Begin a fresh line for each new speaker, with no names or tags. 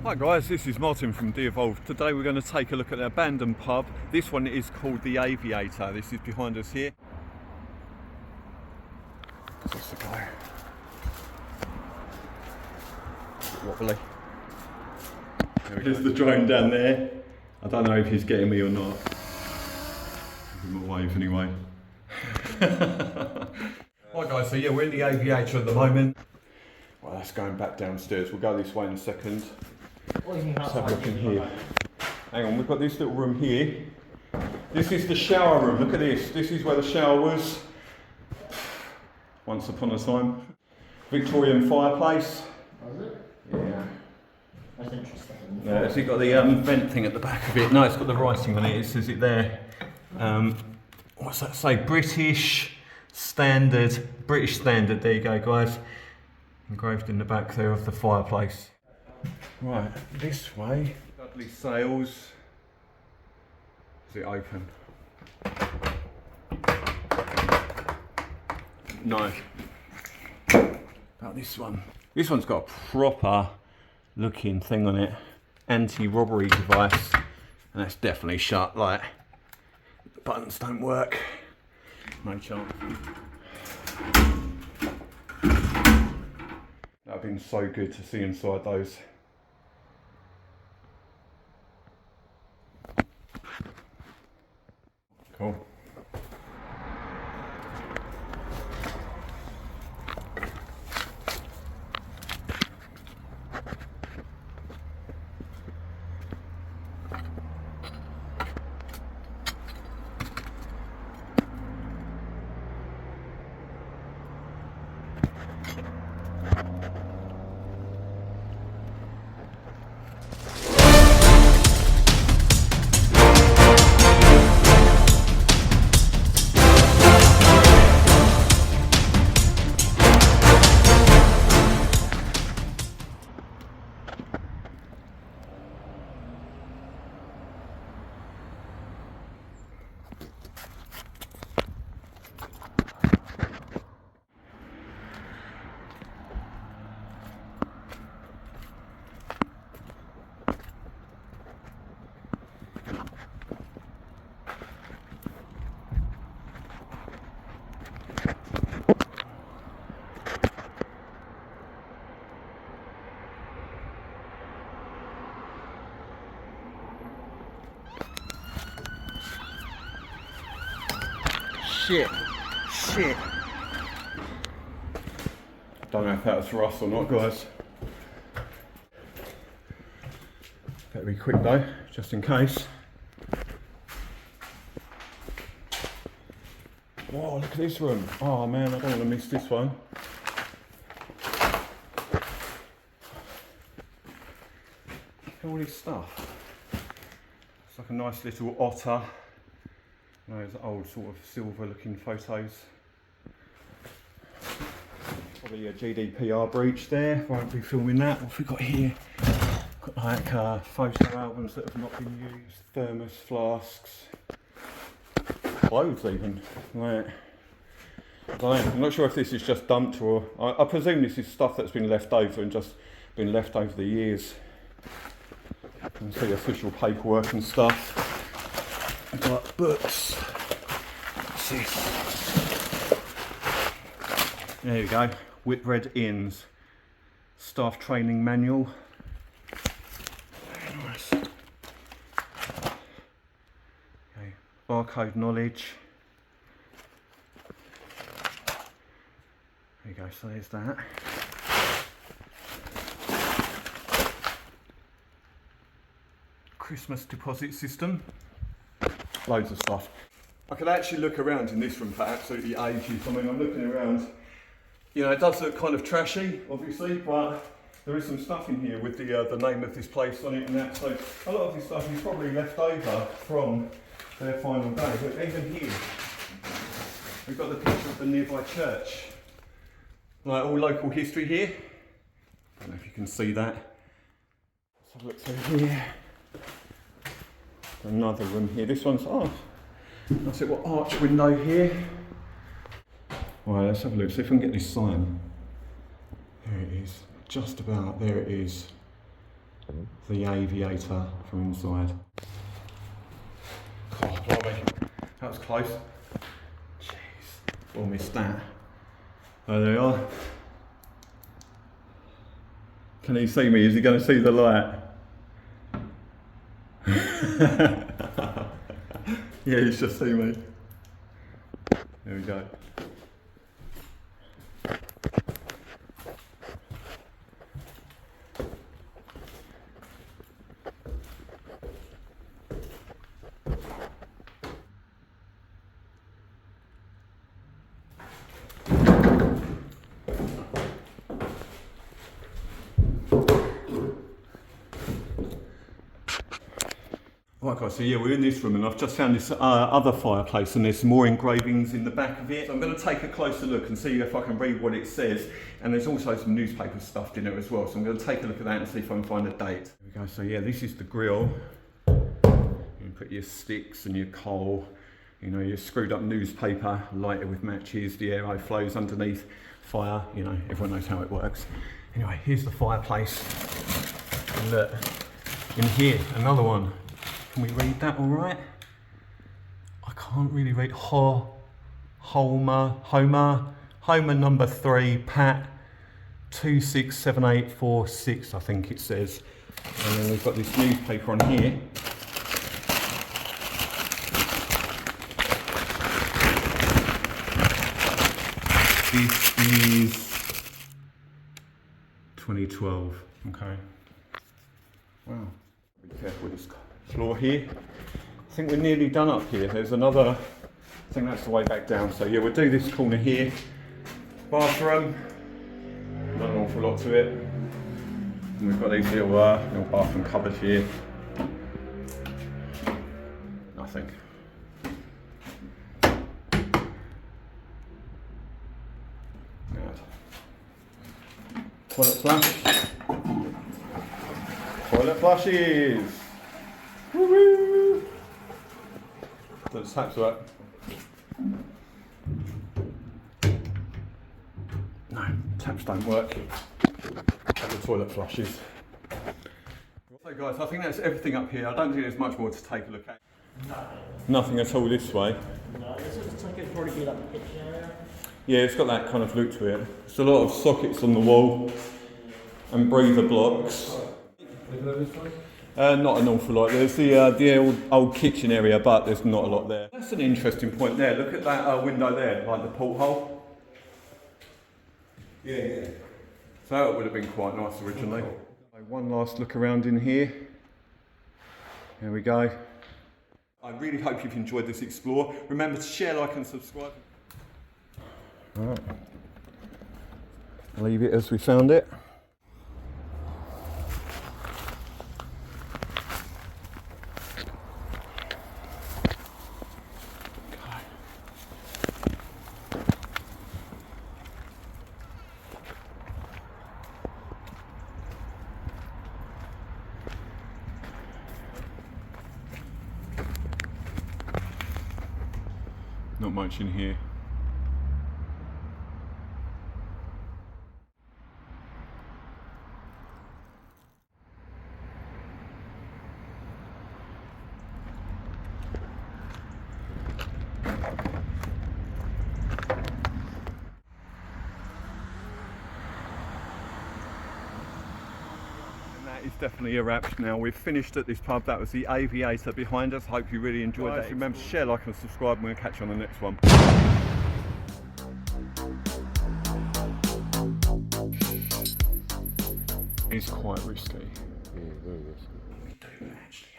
Hi guys, this is Martin from De-Evolved. Today we're going to take a look at an abandoned pub. This one is called the Aviator. This is behind us here. That's the guy. Wobbly. There's the drone down there. I don't know if he's getting me or not. Give him a wave anyway. Hi guys, so yeah, we're in the Aviator at the moment. Well, that's going back downstairs. We'll go this way in a second. Let's have a look in here. Hang on, we've got this little room here. This is the shower room. Look at this. This is where the shower was once upon a time. Victorian fireplace.
Was it?
Yeah.
That's interesting.
Yeah, has it got the vent thing at the back of it? No, it's got the writing on it. It says it there. What's that say? British Standard. British Standard. There you go, guys. Engraved in the back there of the fireplace. Right, this way. Dudley Sales. Is it open? No. About this one. This one's got a proper looking thing on it. Anti-robbery device. And that's definitely shut, like, the buttons don't work. No chance. That would have been so good to see inside those. Cool. Shit. Don't know if that was for us or not, guys. Better be quick though, just in case. Whoa, look at this room. Oh man, I don't want to miss this one. Look at all this stuff. It's like a nice little otter. Those old sort of silver looking photos. Probably a GDPR breach there, won't be filming that. What have we got here? Got like photo albums that have not been used, thermos flasks, clothes even. Right. I don't know. I'm not sure if this is just dumped or, I presume this is stuff that's been left over and just been left over the years. You can see official paperwork and stuff. We've got books. What's this? There you go. Whitbread Inns. Staff training manual. Very nice. Okay. Barcode knowledge. There you go. So there's that. Christmas deposit system. Loads of stuff. I could actually look around in this room for absolutely ages. I mean, I'm looking around, you know, it does look kind of trashy, obviously, but there is some stuff in here with the name of this place on it and that. So a lot of this stuff is probably left over from their final day. But even here, we've got the picture of the nearby church. Like all local history here. I don't know if you can see that. Let's have a look through here. Another room here. This one's, oh, that's it, what arch window here. Right, let's have a look, see if we can get this sign. There it is, just about, there it is. the Aviator from inside. Oh, blimey. That was close. Jeez, almost that. Oh, there we are. Can he see me? Is he going to see the light? Yeah, he's just seen me. There we go. Right guys, so yeah, we're in this room and I've just found this other fireplace and there's some more engravings in the back of it. So I'm going to take a closer look and see if I can read what it says. And there's also some newspaper stuffed in there as well. So I'm going to take a look at that and see if I can find a date. There we go, so yeah, this is the grill. You put your sticks and your coal, you know, your screwed up newspaper, lighter with matches, the aero flows underneath, fire, you know, everyone knows how it works. Anyway, here's the fireplace. And look, in here, another one. Can we read that all right? I can't really read. Homer number 3, Pat 267846, I think it says. And then we've got this newspaper on here. This is 2012. Okay. Wow. Be careful with this floor here. I think we're nearly done up here. There's another, I think that's the way back down. So yeah, we'll do this corner here. Bathroom, not an awful lot to it. And we've got these little bathroom cupboards here. Nothing. Good. Toilet flush. Toilet flushes. Woo-woo! Does the taps work? No, taps don't work. And the toilet flushes. So guys, I think that's everything up here. I don't think there's much more to take a look at. Nothing at all this way.
No, this looks like it's pretty good up the kitchen area.
Yeah, it's got that kind of look to it. There's a lot of sockets on the wall and breather blocks. Not an awful lot. There's the old kitchen area, but there's not a lot there. That's an interesting point there. Look at that window there, like the porthole. Yeah. So that would have been quite nice originally. One last look around in here. There we go. I really hope you've enjoyed this explore. Remember to share, like and subscribe. Alright. Leave it as we found it. Not much in here. Is definitely a wrap now. We've finished at this pub. That was the Aviator behind us. Hope you really enjoyed that. Remember to share, like and subscribe and we'll catch you on the next one. It's quite risky.
Yeah, very risky.
We do actually